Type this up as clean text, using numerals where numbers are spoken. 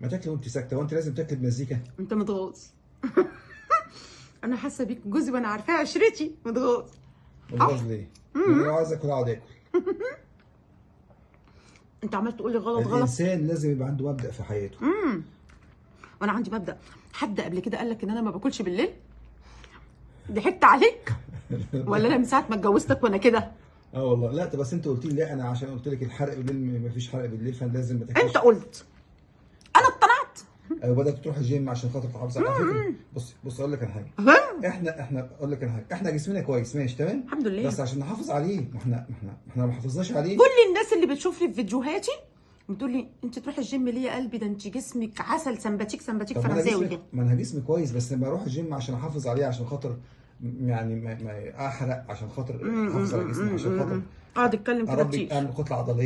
ما تاكلي وانت ساكته، وانت لازم تاكلي بمزيكا. انت متغاظ. انا حاسه بيك جوزي وانا عارفاه عشرتي. متغاظ. متغاظ ليه؟ انا لو عايز اكل اقعد اكل. انت عمال تقول لي غلط. الانسان لازم يبقى عنده مبدأ في حياته. وانا عندي مبدأ. حد قبل كده قال لك ان انا ما باكلش بالليل؟ ضحكت عليك ولا انا من ساعه ما اتجوزتك وانا كده؟ والله لا، بس انت قلت لي لا، انا عشان قلت لك الحرق بالليل ما فيش حرق بالليل، فانا لازم ما تاكلش. انت قلت، انا اقتنعت. بدات تروح الجيم عشان خاطر تحافظ على فكره. بص اقول لك على حاجه. احنا اقول لك على حاجه، احنا جسمنا كويس ماشي تمام الحمد لله، بس عشان نحافظ عليه، ما احنا ما حافظناش عليه. كل الناس اللي بتشوف لي في فيديوهاتي بتقول لي انت تروحي الجيم ليه يا قلبي؟ ده انت جسمك عسل، سمباتيك فرنساوي كده. ما انا جسمي كويس، بس لما اروح الجيم عشان احافظ عليه، عشان خاطر يعني ما احرق، عشان خاطر احافظ على جسمي، عشان خاطر اقعد اتكلم كده كتير. اعمل كتله عضليه.